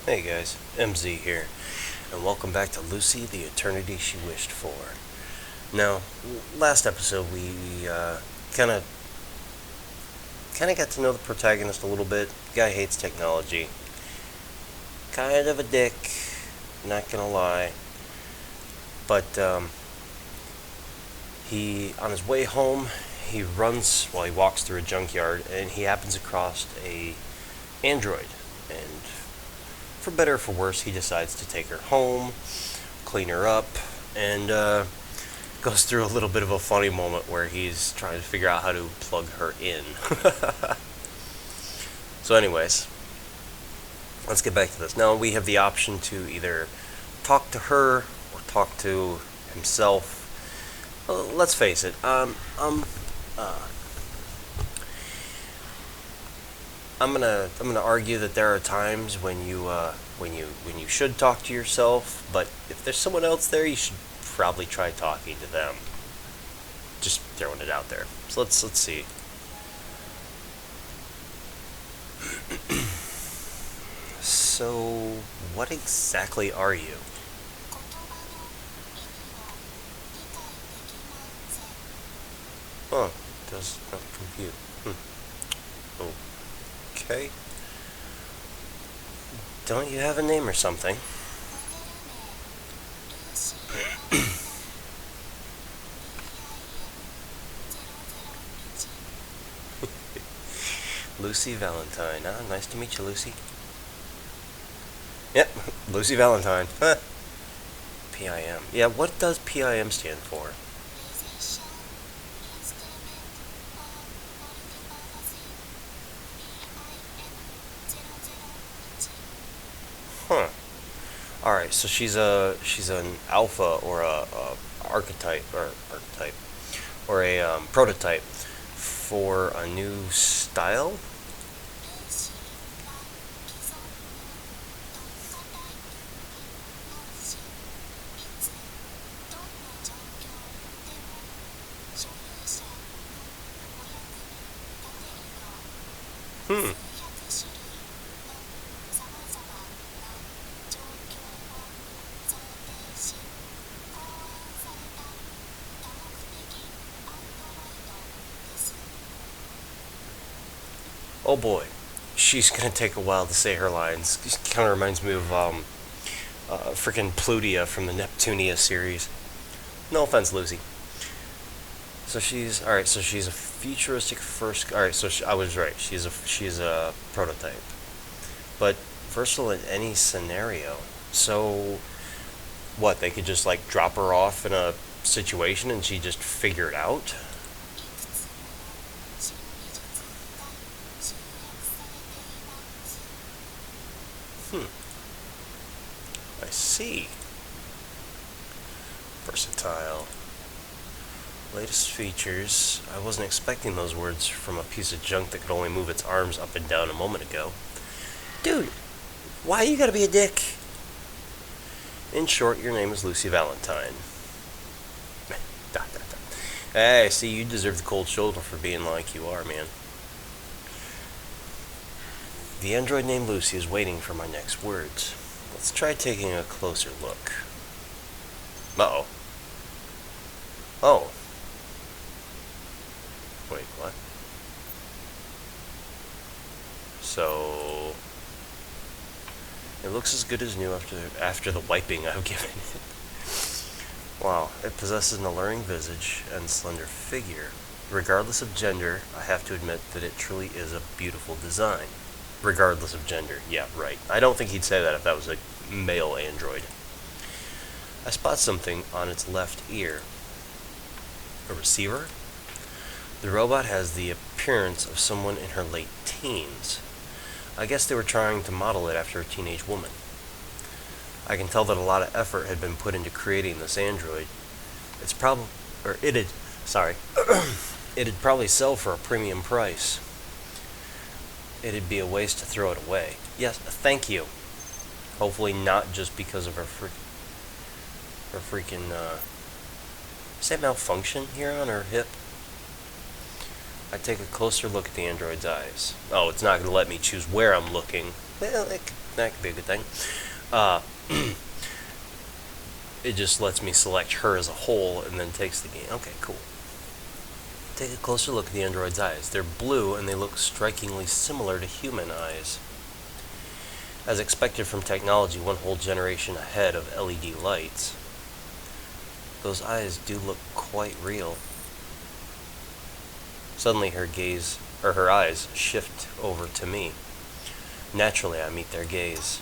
Hey guys, MZ here, and welcome back to Lucy, the Eternity She Wished For. Now, last episode we kind of got to know the protagonist a little bit. Guy hates technology, kind of a dick, not gonna lie. But he, on his way home, he walks through a junkyard, and he happens across a android, and for better or for worse, he decides to take her home, clean her up, and goes through a little bit of a funny moment where he's trying to figure out how to plug her in. So, anyways, let's get back to this. Now, we have the option to either talk to her or talk to himself. Let's face it, uh, I'm gonna argue that there are times when you should talk to yourself, but if there's someone else there, you should probably try talking to them. Just throwing it out there. So let's see. So, what exactly are you? Oh, does not compute. Okay. Don't you have a name or something? Lucy Valentine. Ah, nice to meet you, Lucy. Yep, Lucy Valentine. Huh. PIM. Yeah, what does PIM stand for? Huh. All right, so she's an alpha or a archetype or a prototype for a new style. Hmm. Oh boy, she's gonna take a while to say her lines. Kind of reminds me of freaking Plutia from the Neptunia series. No offense, Lucy. So she's all right. So she's a futuristic first. All right. So I was right. She's a prototype, but versatile in any scenario. So what? They could just like drop her off in a situation and she just figure it out. Hmm. I see. Versatile. Latest features. I wasn't expecting those words from a piece of junk that could only move its arms up and down a moment ago. Dude, why you gotta be a dick? In short, your name is Lucy Valentine. Dot, dot, dot. Hey, see, you deserve the cold shoulder for being like you are, man. The android named Lucy is waiting for my next words. Let's try taking a closer look. Uh-oh. Oh. Wait, what? So it looks as good as new after the wiping I've given it. Wow, it possesses an alluring visage and slender figure. Regardless of gender, I have to admit that it truly is a beautiful design. Regardless of gender, yeah, right. I don't think he'd say that if that was a male android. I spot something on its left ear. A receiver? The robot has the appearance of someone in her late teens. I guess they were trying to model it after a teenage woman. I can tell that a lot of effort had been put into creating this android. It's probably, or it'd, sorry, it'd probably sell for a premium price. It'd be a waste to throw it away. Yes, thank you. Hopefully not just because of her freaking, is that malfunction here on her hip? I take a closer look at the android's eyes. Oh, it's not going to let me choose where I'm looking. Well, That could be a good thing. Uh, it just lets me select her as a whole and then takes the game. Okay, cool. Take a closer look at the android's eyes. They're blue and they look strikingly similar to human eyes. As expected from technology one whole generation ahead of LED lights, those eyes do look quite real. Suddenly her eyes shift over to me. Naturally, I meet their gaze.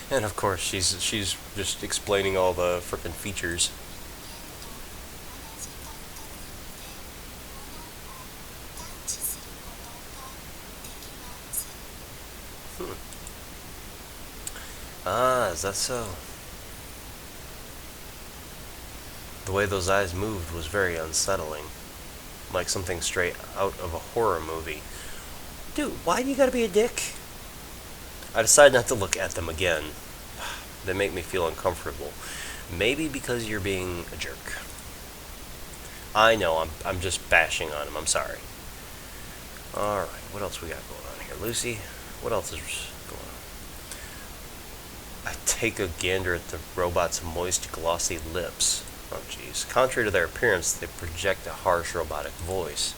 And of course, she's just explaining all the frickin' features. Hmm. Ah, is that so? The way those eyes moved was very unsettling. Like something straight out of a horror movie. Dude, why do you gotta be a dick? I decide not to look at them again. They make me feel uncomfortable. Maybe because you're being a jerk. I know, I'm just bashing on him. I'm sorry. Alright, what else we got going on here? Lucy, what else is going on? I take a gander at the robot's moist, glossy lips. Oh, jeez. Contrary to their appearance, they project a harsh, robotic voice.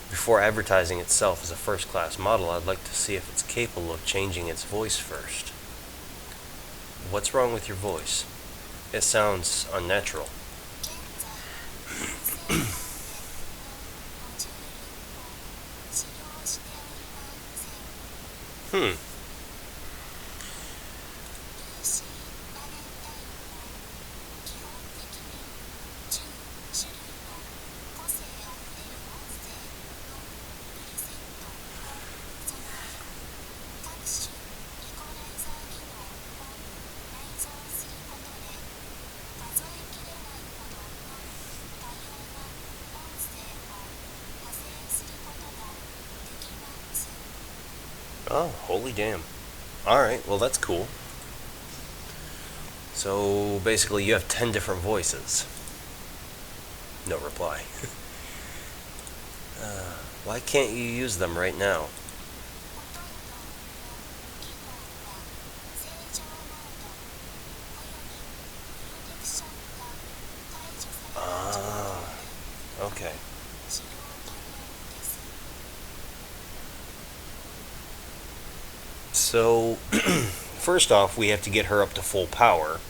Before advertising itself as a first-class model, I'd like to see if it's capable of changing its voice first. What's wrong with your voice? It sounds unnatural. Hmm. Oh, holy damn. Alright, well that's cool. So basically you have 10 different voices. No reply. Why can't you use them right now? Ah, okay. So, first off, we have to get her up to full power.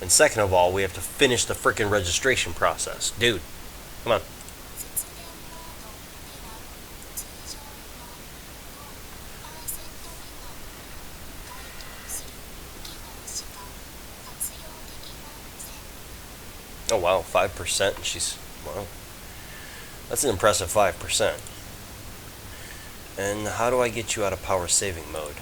And second of all, we have to finish the frickin' registration process. Dude, come on. Oh wow, 5%. And she's, wow. That's an impressive 5%. And how do I get you out of power saving mode?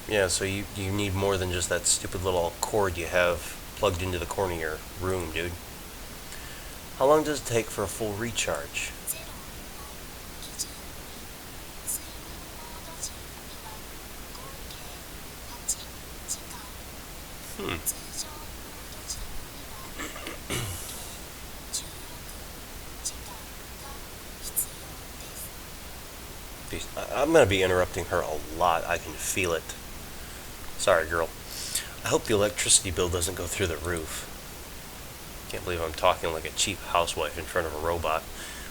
Yeah, so you need more than just that stupid little cord you have plugged into the corner of your room, dude. How long does it take for a full recharge? Hmm. I'm going to be interrupting her a lot. I can feel it. Sorry, girl. I hope the electricity bill doesn't go through the roof. Can't believe I'm talking like a cheap housewife in front of a robot.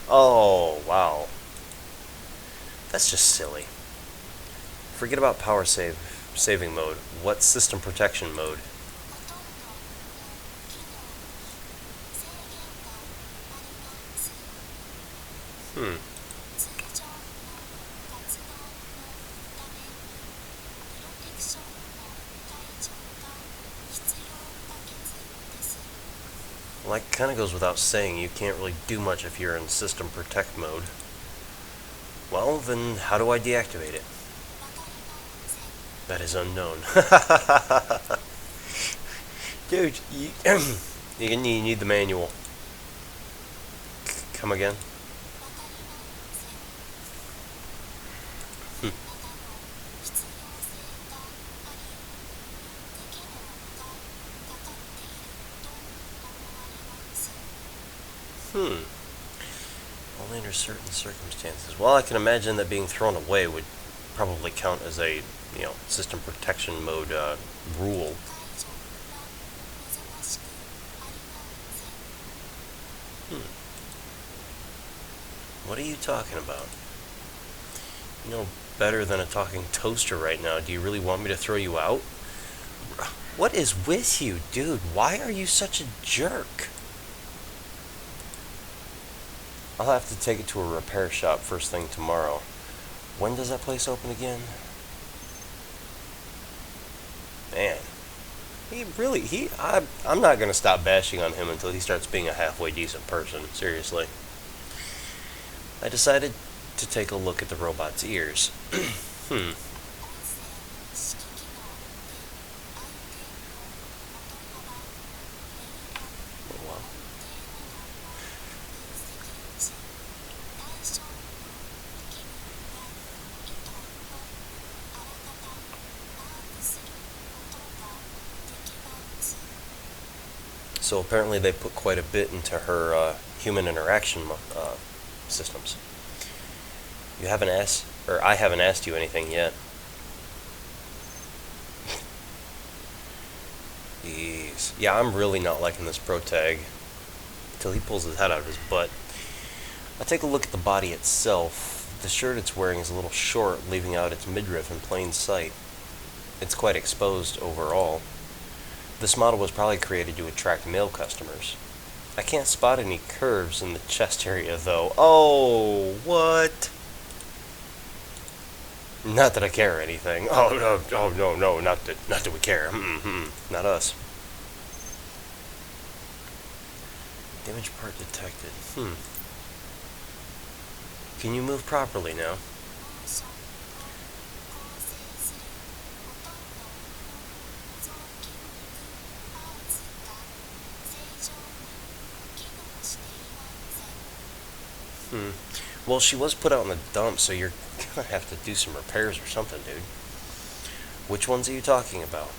Oh, wow. That's just silly. Forget about saving mode. What's system protection mode? Hmm. Like, kind of goes without saying, you can't really do much if you're in system protect mode. Well, then how do I deactivate it? That is unknown. Dude, you need the manual. Come again? Hmm. Hmm. Only under certain circumstances. Well, I can imagine that being thrown away would probably count as a, system protection mode rule. Hmm. What are you talking about? You know better than a talking toaster right now. Do you really want me to throw you out? What is with you, dude? Why are you such a jerk? I'll have to take it to a repair shop first thing tomorrow. When does that place open again? Man, I'm not gonna stop bashing on him until he starts being a halfway decent person, seriously. I decided to take a look at the robot's ears. Hmm. Well, so apparently they put quite a bit into her human interaction systems. You haven't asked, or I haven't asked you anything yet. Jeez. Yeah, I'm really not liking this protag until he pulls his head out of his butt. I take a look at the body itself. The shirt it's wearing is a little short, leaving out its midriff in plain sight. It's quite exposed overall. This model was probably created to attract male customers. I can't spot any curves in the chest area though. Oh, what? Not that I care or anything. Oh no, not that we care. Not us. Damage part detected. Can you move properly now? Well, she was put out in the dump, so you're gonna have to do some repairs or something, dude. Which ones are you talking about?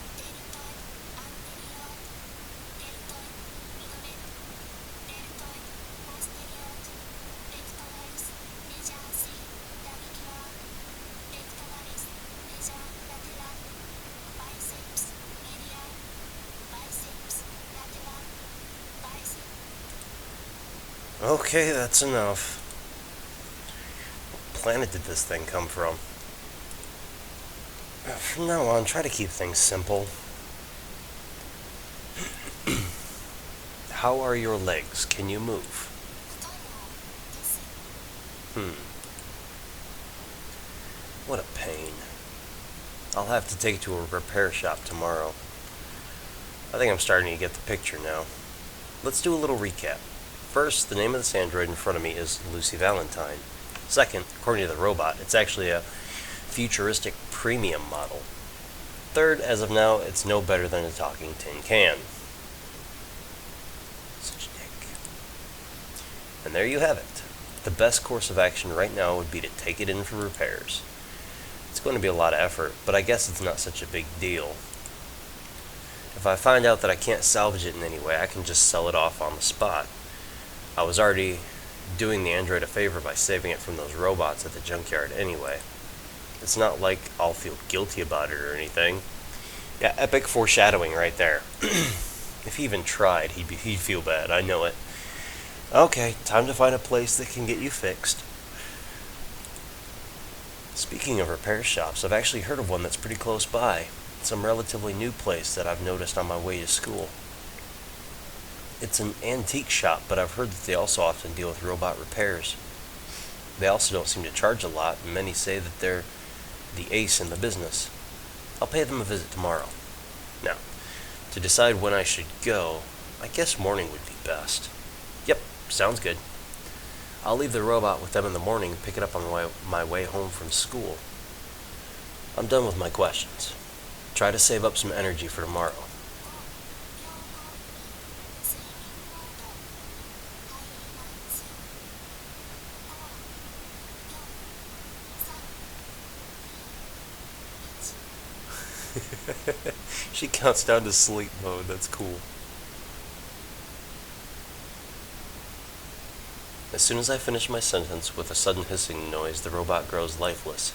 Okay, that's enough. What planet did this thing come from? From now on, try to keep things simple. How are your legs? Can you move? What a pain. I'll have to take it to a repair shop tomorrow. I think I'm starting to get the picture now. Let's do a little recap. First, the name of this android in front of me is Lucy Valentine. Second, according to the robot, it's actually a futuristic premium model. Third, as of now, it's no better than a talking tin can. Such a dick. And there you have it. The best course of action right now would be to take it in for repairs. It's going to be a lot of effort, but I guess it's not such a big deal. If I find out that I can't salvage it in any way, I can just sell it off on the spot. I was already doing the android a favor by saving it from those robots at the junkyard anyway. It's not like I'll feel guilty about it or anything. Yeah, epic foreshadowing right there. If he even tried, he'd feel bad, I know it. Okay, time to find a place that can get you fixed. Speaking of repair shops, I've actually heard of one that's pretty close by. Some relatively new place that I've noticed on my way to school. It's an antique shop, but I've heard that they also often deal with robot repairs. They also don't seem to charge a lot, and many say that they're the ace in the business. I'll pay them a visit tomorrow. Now, to decide when I should go, I guess morning would be best. Yep, sounds good. I'll leave the robot with them in the morning and pick it up on my way home from school. I'm done with my questions. Try to save up some energy for tomorrow. She counts down to sleep mode. That's cool. As soon as I finish my sentence with a sudden hissing noise, the robot grows lifeless.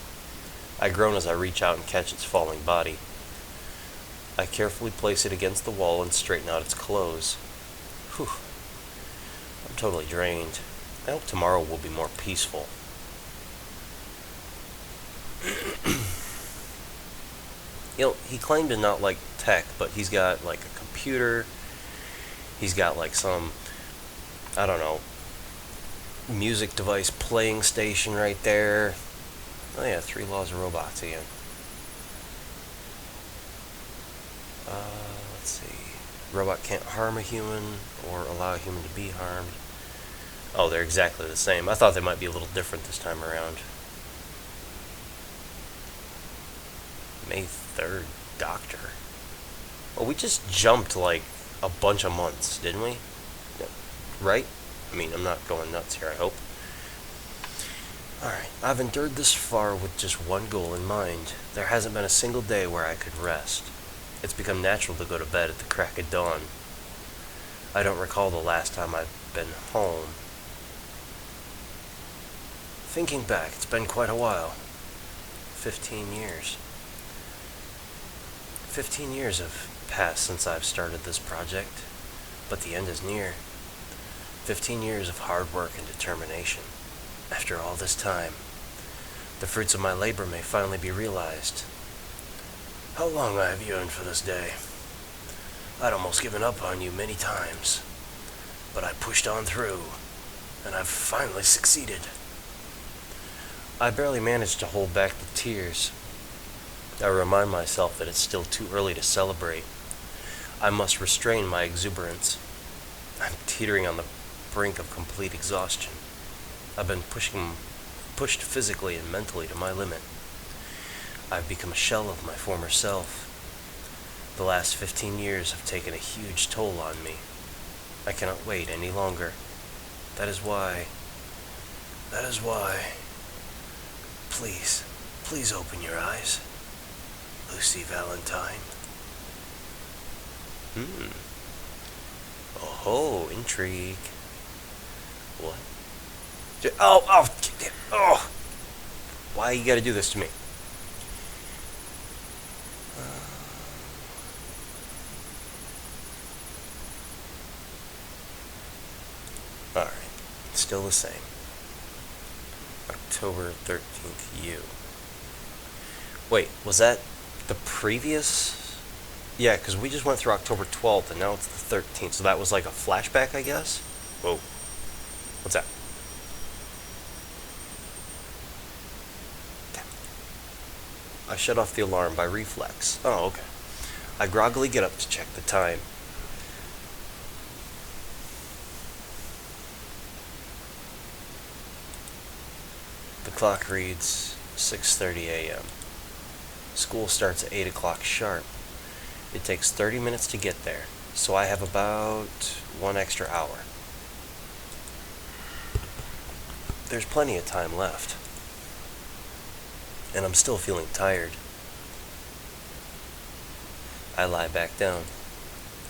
I groan as I reach out and catch its falling body. I carefully place it against the wall and straighten out its clothes. Whew. I'm totally drained. I hope tomorrow will be more peaceful. He claimed to not like tech, but he's got like a computer. He's got like some, I don't know, music device playing station right there. Oh yeah, 3 laws of robots again. Let's see. Robot can't harm a human or allow a human to be harmed. Oh, they're exactly the same. I thought they might be a little different this time around. May 3rd, Doctor. Well, we just jumped like a bunch of months, didn't we? Right? I mean, I'm not going nuts here, I hope. Alright, I've endured this far with just one goal in mind. There hasn't been a single day where I could rest. It's become natural to go to bed at the crack of dawn. I don't recall the last time I've been home. Thinking back, it's been quite a while. 15 years. 15 years have passed since I've started this project, but the end is near. 15 years of hard work and determination. After all this time, the fruits of my labor may finally be realized. How long I have yearned for this day. I'd almost given up on you many times, but I pushed on through, and I've finally succeeded. I barely managed to hold back the tears. I remind myself that it's still too early to celebrate. I must restrain my exuberance. I'm teetering on the brink of complete exhaustion. I've been pushed physically and mentally to my limit. I've become a shell of my former self. The last 15 years have taken a huge toll on me. I cannot wait any longer. That is why, please open your eyes. Lucy Valentine. Oh, intrigue. What? Oh! Why you gotta do this to me? Alright, still the same. October 13th, you. Wait, was that the previous? Yeah, because we just went through October 12th and now it's the 13th, so that was like a flashback, I guess? Whoa. What's that? I shut off the alarm by reflex. Oh, okay. I groggily get up to check the time. The clock reads 6:30 a.m. School starts at 8 o'clock sharp. It takes 30 minutes to get there, so I have about 1 extra hour. There's plenty of time left. And I'm still feeling tired. I lie back down.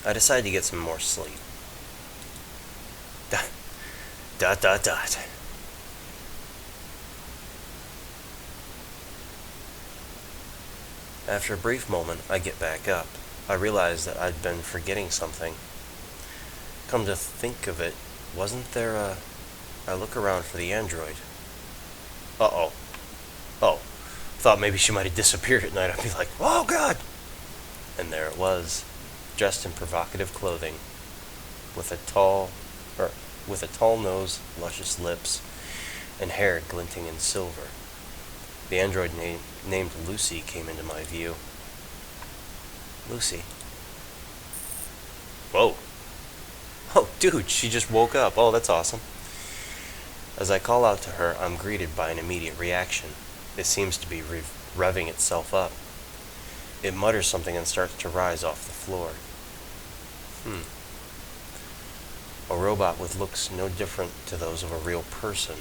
I decide to get some more sleep. Dot. After a brief moment, I get back up. I realize that I'd been forgetting something. Come to think of it, wasn't there a... I look around for the android. Uh-oh. Oh. Thought maybe she might have disappeared at night. I'd be like, oh God! And there it was, dressed in provocative clothing, with a tall nose, luscious lips, and hair glinting in silver. The android named Lucy came into my view. Lucy. Whoa. Oh, dude, she just woke up. Oh, that's awesome. As I call out to her, I'm greeted by an immediate reaction. It seems to be revving itself up. It mutters something and starts to rise off the floor. A robot with looks no different to those of a real person.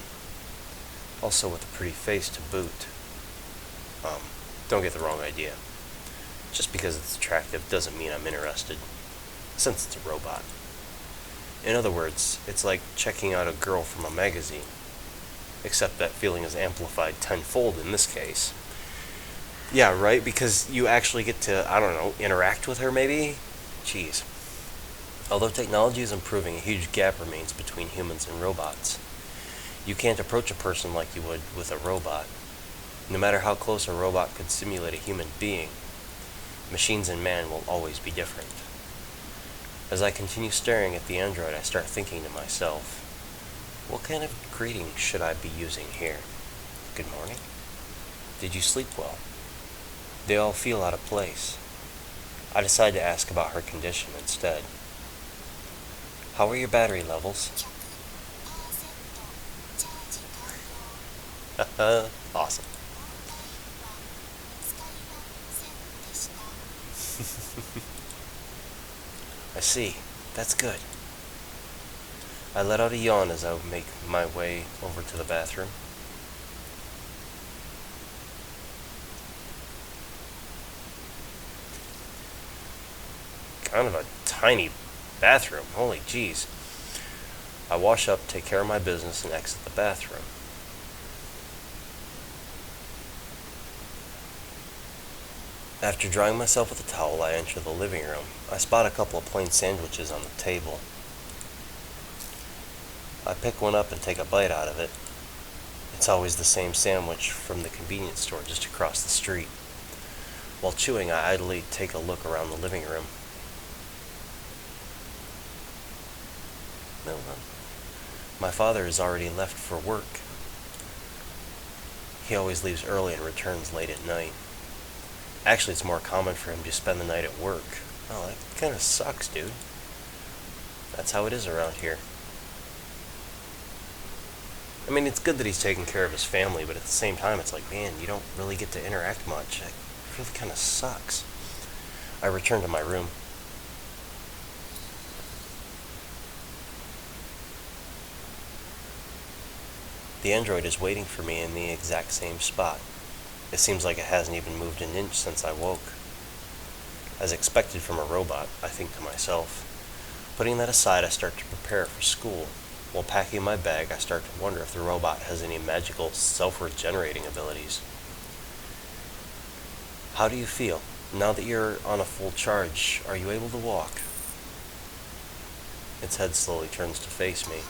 Also with a pretty face to boot. Don't get the wrong idea. Just because it's attractive doesn't mean I'm interested, since it's a robot. In other words, it's like checking out a girl from a magazine, except that feeling is amplified tenfold in this case. Yeah, right? Because you actually get to, I don't know, interact with her maybe? Jeez. Although technology is improving, a huge gap remains between humans and robots. You can't approach a person like you would with a robot. No matter how close a robot could simulate a human being, machines and man will always be different. As I continue staring at the android, I start thinking to myself, what kind of greeting should I be using here? Good morning? Did you sleep well? They all feel out of place. I decide to ask about her condition instead. How are your battery levels? Awesome. I see. That's good. I let out a yawn as I make my way over to the bathroom. Kind of a tiny bathroom. Holy jeez. I wash up, take care of my business, and exit the bathroom. After drying myself with a towel, I enter the living room. I spot a couple of plain sandwiches on the table. I pick one up and take a bite out of it. It's always the same sandwich from the convenience store just across the street. While chewing, I idly take a look around the living room. No one. My father has already left for work. He always leaves early and returns late at night. Actually, it's more common for him to spend the night at work. Oh, that kind of sucks, dude. That's how it is around here. I mean, it's good that he's taking care of his family, but at the same time, it's like, man, you don't really get to interact much. It really kind of sucks. I return to my room. The android is waiting for me in the exact same spot. It seems like it hasn't even moved an inch since I woke. As expected from a robot, I think to myself. Putting that aside, I start to prepare for school. While packing my bag, I start to wonder if the robot has any magical self-regenerating abilities. How do you feel? Now that you're on a full charge, are you able to walk? Its head slowly turns to face me.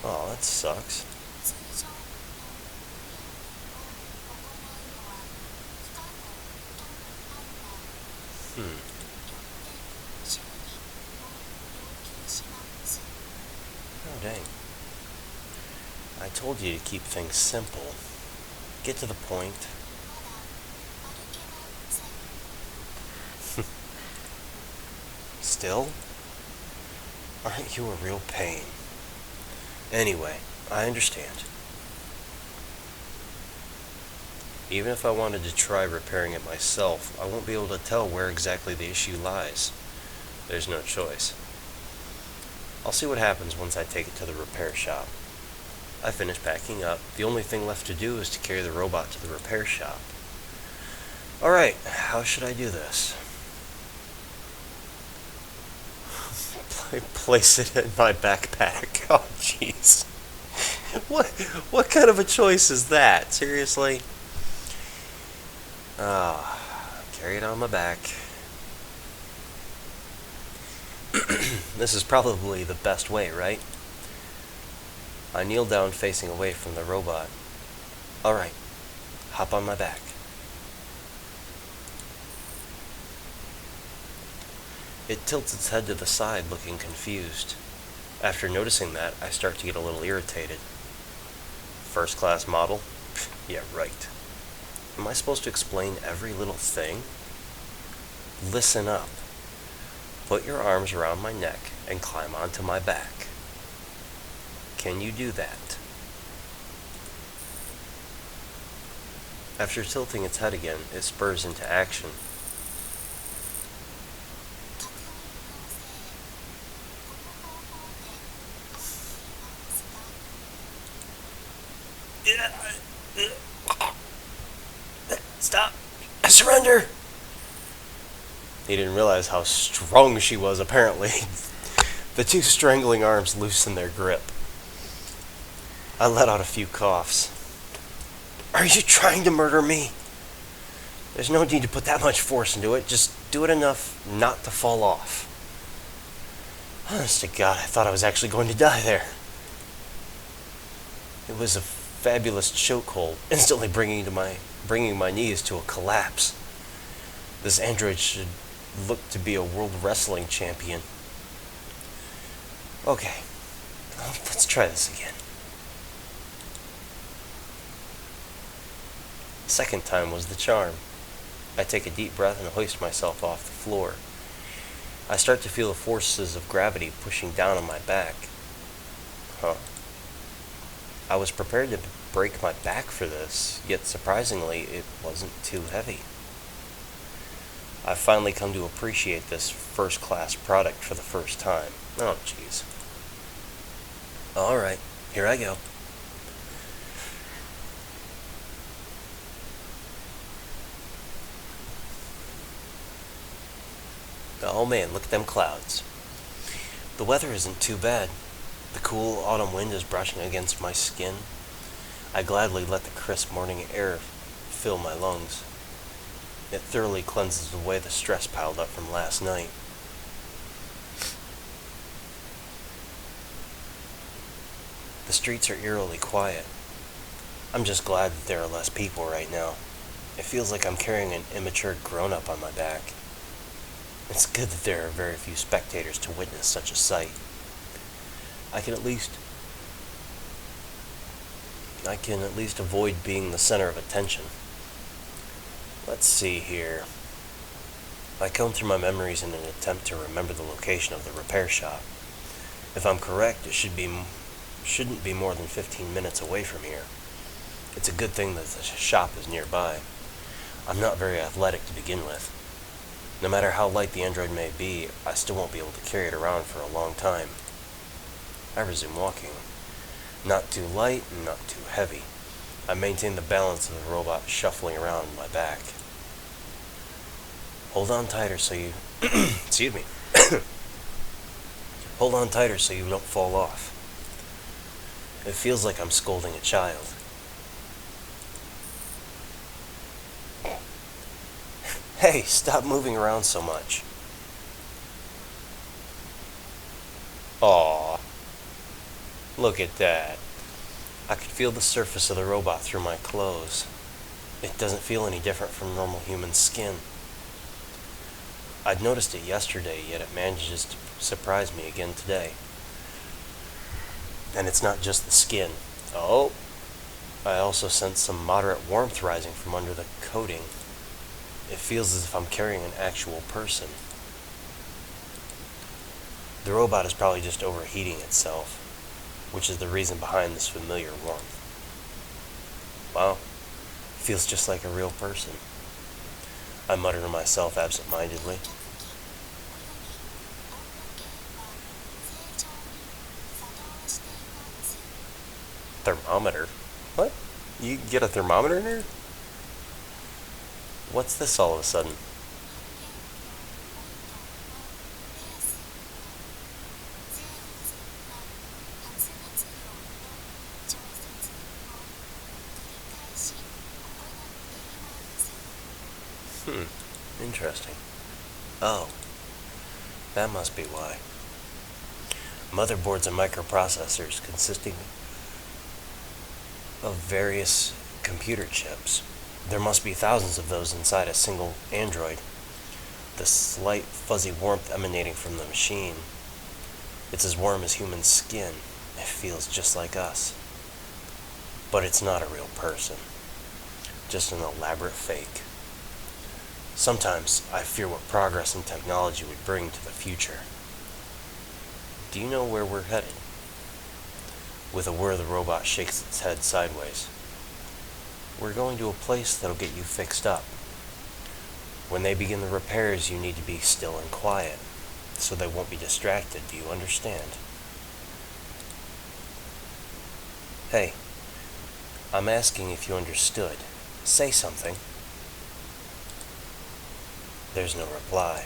Oh, that sucks. Oh, dang. I told you to keep things simple. Get to the point. Still? Aren't you a real pain? Anyway, I understand. Even if I wanted to try repairing it myself, I won't be able to tell where exactly the issue lies. There's no choice. I'll see what happens once I take it to the repair shop. I finish packing up. The only thing left to do is to carry the robot to the repair shop. Alright, how should I do this? Place it in my backpack. Oh, jeez. What kind of a choice is that? Seriously? Carry it on my back. This is probably the best way, right? I kneel down facing away from the robot. Alright, hop on my back. It tilts its head to the side, looking confused. After noticing that, I start to get a little irritated. First class model? Yeah, right. Am I supposed to explain every little thing? Listen up. Put your arms around my neck and climb onto my back. Can you do that? After tilting its head again, it spurs into action. Stop! I surrender! He didn't realize how strong she was, apparently. The two strangling arms loosened their grip. I let out a few coughs. Are you trying to murder me? There's no need to put that much force into it. Just do it enough not to fall off. Honest to God, I thought I was actually going to die there. It was a fabulous chokehold, instantly bringing my knees to a collapse. This android should look to be a world wrestling champion. Okay, let's try this again. Second time was the charm. I take a deep breath and hoist myself off the floor. I start to feel the forces of gravity pushing down on my back. I was prepared to break my back for this, yet surprisingly, it wasn't too heavy. I've finally come to appreciate this first-class product for the first time. Oh, jeez. Alright, here I go. Oh man, look at them clouds. The weather isn't too bad. The cool autumn wind is brushing against my skin. I gladly let the crisp morning air fill my lungs. It thoroughly cleanses away the stress piled up from last night. The streets are eerily quiet. I'm just glad that there are less people right now. It feels like I'm carrying an immature grown-up on my back. It's good that there are very few spectators to witness such a sight. I can at least avoid being the center of attention. Let's see here. I comb through my memories in an attempt to remember the location of the repair shop. If I'm correct, it shouldn't be more than 15 minutes away from here. It's a good thing that the shop is nearby. I'm not very athletic to begin with. No matter how light the android may be, I still won't be able to carry it around for a long time. I resume walking. Not too light and not too heavy. I maintain the balance of the robot shuffling around my back. Hold on tighter so you... Excuse me. Hold on tighter so you don't fall off. It feels like I'm scolding a child. Hey, stop moving around so much. Aw. Look at that. I could feel the surface of the robot through my clothes. It doesn't feel any different from normal human skin. I'd noticed it yesterday, yet it manages to surprise me again today. And it's not just the skin. Oh, I also sense some moderate warmth rising from under the coating. It feels as if I'm carrying an actual person. The robot is probably just overheating itself, which is the reason behind this familiar warmth. Wow, feels just like a real person. I mutter to myself absent-mindedly. Thermometer? What? You get a thermometer in here? What's this all of a sudden? Interesting. Oh, that must be why. Motherboards and microprocessors consisting of various computer chips. There must be thousands of those inside a single android. The slight fuzzy warmth emanating from the machine. It's as warm as human skin. It feels just like us. But it's not a real person. Just an elaborate fake. Sometimes I fear what progress in technology would bring to the future. Do you know where we're headed? With a whir, the robot shakes its head sideways. We're going to a place that'll get you fixed up. When they begin the repairs, you need to be still and quiet, so they won't be distracted. Do you understand? Hey, I'm asking if you understood. Say something. There's no reply.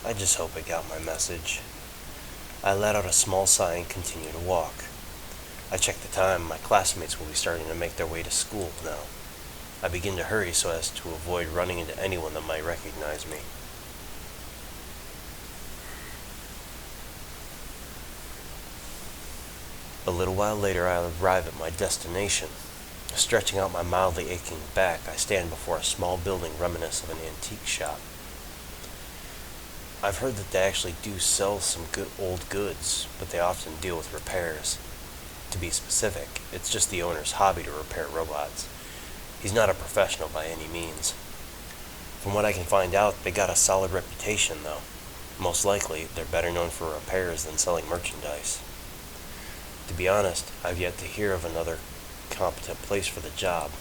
I just hope it got my message. I let out a small sigh and continue to walk. I check the time. My classmates will be starting to make their way to school now. I begin to hurry so as to avoid running into anyone that might recognize me. A little while later, I arrive at my destination. Stretching out my mildly aching back, I stand before a small building reminiscent of an antique shop. I've heard that they actually do sell some good old goods, but they often deal with repairs. To be specific, it's just the owner's hobby to repair robots. He's not a professional by any means. From what I can find out, they got a solid reputation, though. Most likely, they're better known for repairs than selling merchandise. To be honest, I've yet to hear of another competent place for the job.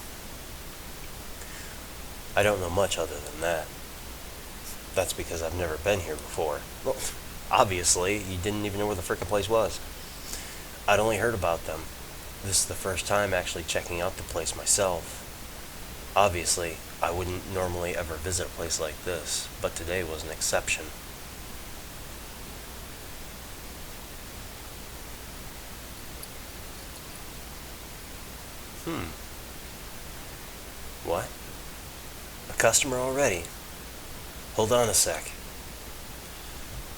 I don't know much other than that. That's because I've never been here before. Well, obviously, you didn't even know where the frickin' place was. I'd only heard about them. This is the first time actually checking out the place myself. Obviously, I wouldn't normally ever visit a place like this, but today was an exception. What? A customer already? Hold on a sec.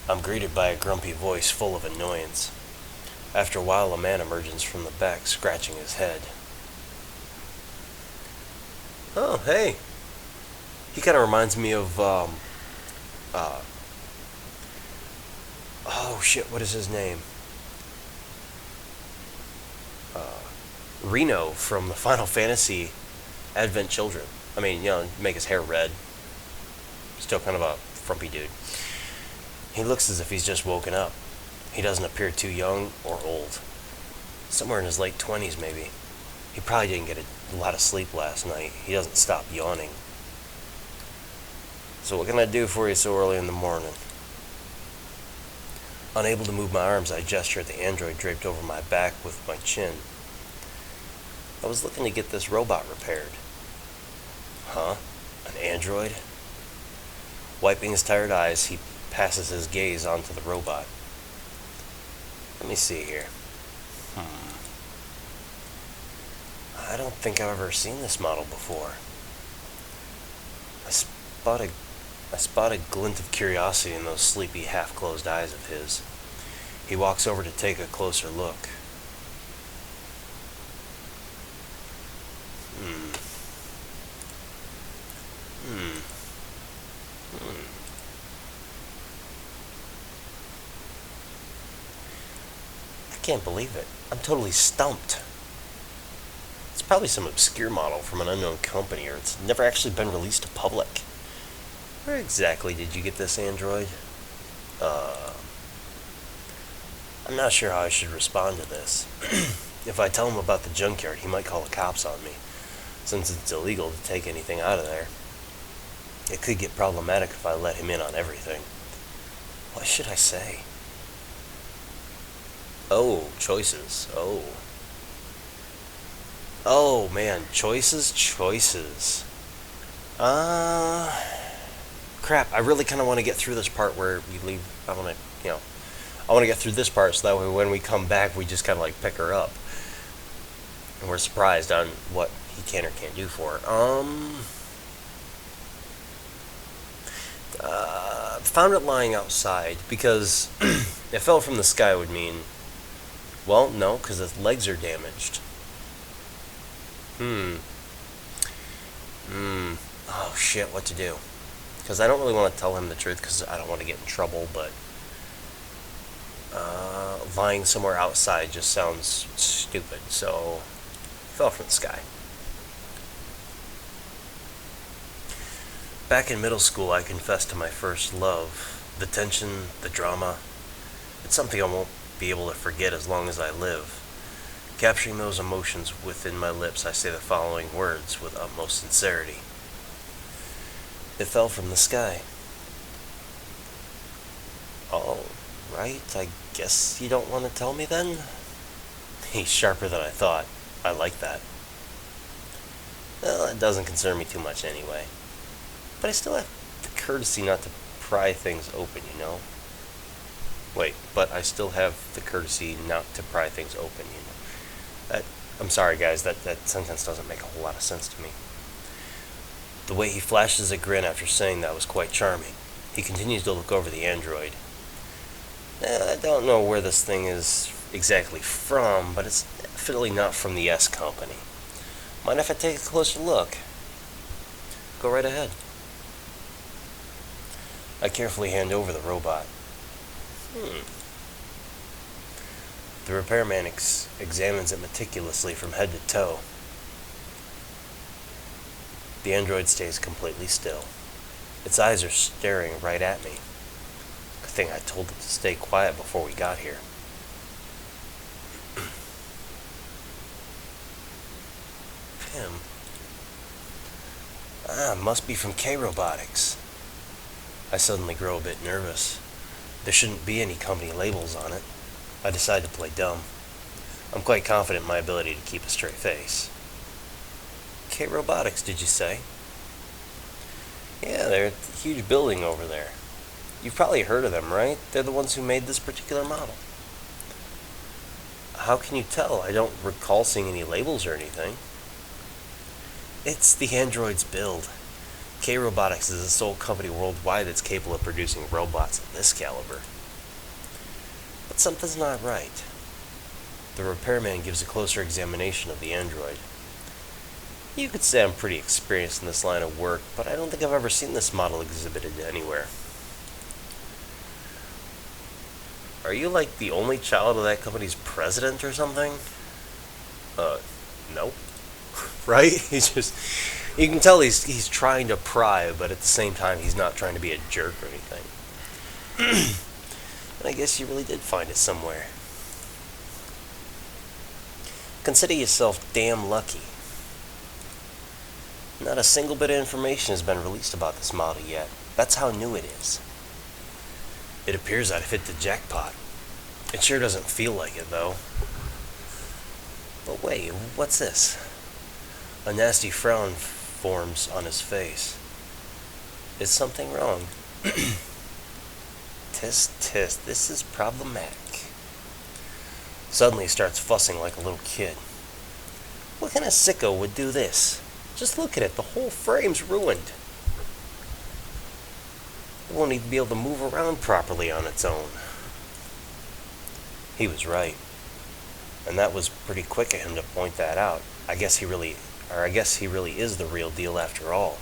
I'm greeted by a grumpy voice full of annoyance. After a while, a man emerges from the back, scratching his head. Oh, hey. He kind of reminds me of, oh shit, what is his name? Reno from the Final Fantasy Advent Children. I mean, make his hair red. Still kind of a frumpy dude. He looks as if he's just woken up. He doesn't appear too young or old. Somewhere in his late 20s, maybe. He probably didn't get a lot of sleep last night. He doesn't stop yawning. So what can I do for you so early in the morning? Unable to move my arms, I gesture at the android draped over my back with my chin. I was looking to get this robot repaired. Huh? An android? Wiping his tired eyes, he passes his gaze onto the robot. Let me see here. I don't think I've ever seen this model before. I spot a glint of curiosity in those sleepy, half-closed eyes of his. He walks over to take a closer look. I can't believe it. I'm totally stumped. It's probably some obscure model from an unknown company, or it's never actually been released to public. Where exactly did you get this android? I'm not sure how I should respond to this. If I tell him about the junkyard, he might call the cops on me, since it's illegal to take anything out of there. It could get problematic if I let him in on everything. What should I say? Oh, choices. Oh, man. Choices. Crap. I really kind of want to get through this part where we leave. I want to get through this part so that way when we come back, we just kind of like pick her up. And we're surprised on what he can or can't do for her. Found it lying outside because it fell from the sky would mean, well, no, because its legs are damaged. Oh, shit, what to do? Because I don't really want to tell him the truth because I don't want to get in trouble, but lying somewhere outside just sounds stupid, so fell from the sky. Back in middle school, I confessed to my first love. The tension, the drama, it's something I won't be able to forget as long as I live. Capturing those emotions within my lips, I say the following words with utmost sincerity. It fell from the sky. All right, I guess you don't want to tell me then? He's sharper than I thought. I like that. Well, it doesn't concern me too much anyway. But I still have the courtesy not to pry things open, you know? Wait, but I still have the courtesy not to pry things open, you know? I'm sorry, guys, that sentence doesn't make a whole lot of sense to me. The way he flashes a grin after saying that was quite charming. He continues to look over the android. I don't know where this thing is exactly from, but it's definitely not from the S Company. Mind if I take a closer look? Go right ahead. I carefully hand over the robot. The repairman examines it meticulously from head to toe. The android stays completely still. Its eyes are staring right at me. Good thing I told it to stay quiet before we got here. Him? Must be from K Robotics. I suddenly grow a bit nervous. There shouldn't be any company labels on it. I decide to play dumb. I'm quite confident in my ability to keep a straight face. K Robotics, did you say? Yeah, they're a huge building over there. You've probably heard of them, right? They're the ones who made this particular model. How can you tell? I don't recall seeing any labels or anything. It's the android's build. K Robotics is the sole company worldwide that's capable of producing robots of this caliber. But something's not right. The repairman gives a closer examination of the android. You could say I'm pretty experienced in this line of work, but I don't think I've ever seen this model exhibited anywhere. Are you like the only child of that company's president or something? No. Right? You can tell he's trying to pry, but at the same time he's not trying to be a jerk or anything. And I guess you really did find it somewhere. Consider yourself damn lucky. Not a single bit of information has been released about this model yet. That's how new it is. It appears I've hit the jackpot. It sure doesn't feel like it, though. But wait, what's this? A nasty frown forms on his face. Is something wrong? Tisk, this is problematic. Suddenly he starts fussing like a little kid. What kind of sicko would do this? Just look at it, the whole frame's ruined. It won't even be able to move around properly on its own. He was right. And that was pretty quick of him to point that out. I guess he really is the real deal after all.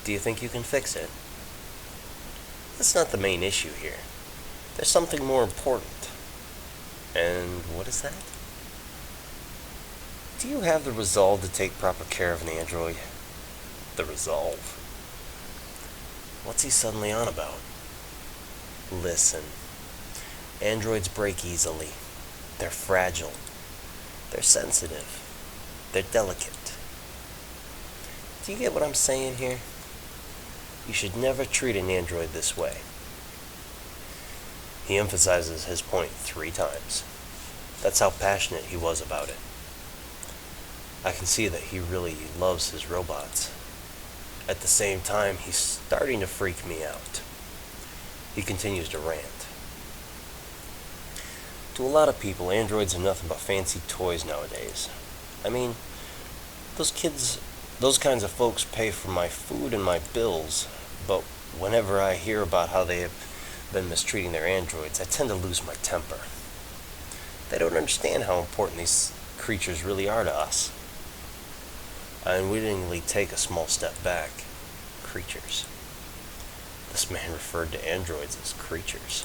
Do you think you can fix it? That's not the main issue here. There's something more important. And what is that? Do you have the resolve to take proper care of an android? The resolve? What's he suddenly on about? Listen. Androids break easily. They're fragile. They're sensitive. They're delicate. Do you get what I'm saying here? You should never treat an android this way. He emphasizes his point 3 times. That's how passionate he was about it. I can see that he really loves his robots. At the same time, he's starting to freak me out. He continues to rant. To a lot of people, androids are nothing but fancy toys nowadays. I mean, those kinds of folks pay for my food and my bills, but whenever I hear about how they have been mistreating their androids, I tend to lose my temper. They don't understand how important these creatures really are to us. I unwittingly take a small step back. Creatures. This man referred to androids as creatures.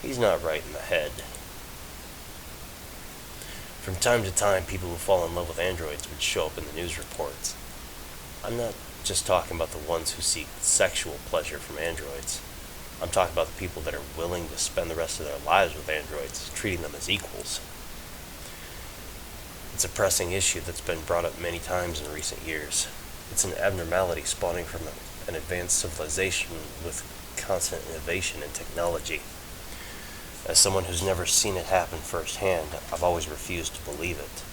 He's not right in the head. From time to time, people who fall in love with androids would show up in the news reports. I'm not just talking about the ones who seek sexual pleasure from androids. I'm talking about the people that are willing to spend the rest of their lives with androids, treating them as equals. It's a pressing issue that's been brought up many times in recent years. It's an abnormality spawning from an advanced civilization with constant innovation in technology. As someone who's never seen it happen firsthand, I've always refused to believe it.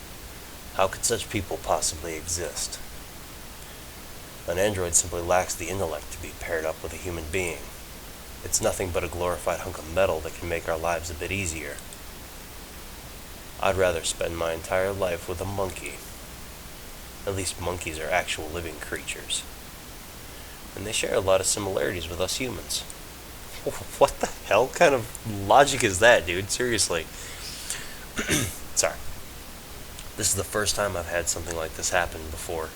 How could such people possibly exist? An android simply lacks the intellect to be paired up with a human being. It's nothing but a glorified hunk of metal that can make our lives a bit easier. I'd rather spend my entire life with a monkey. At least monkeys are actual living creatures. And they share a lot of similarities with us humans. What the hell kind of logic is that, dude? Seriously. Sorry. This is the first time I've had something like this happen before.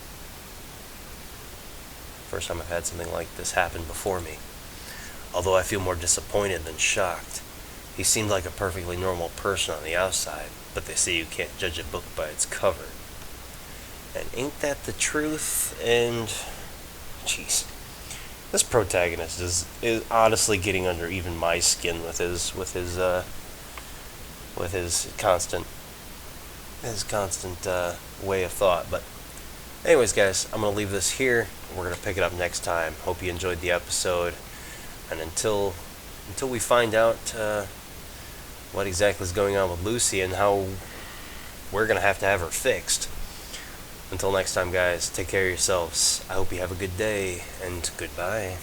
First time I've had something like this happen before me. Although I feel more disappointed than shocked. He seemed like a perfectly normal person on the outside, but they say you can't judge a book by its cover. And ain't that the truth? And jeez, this protagonist is honestly getting under even my skin with his constant way of thought. But anyways, guys, I'm gonna leave this here. We're gonna pick it up next time. Hope you enjoyed the episode. And until we find out what exactly is going on with Lucy and how we're going to have her fixed. Until next time, guys, take care of yourselves. I hope you have a good day, and goodbye.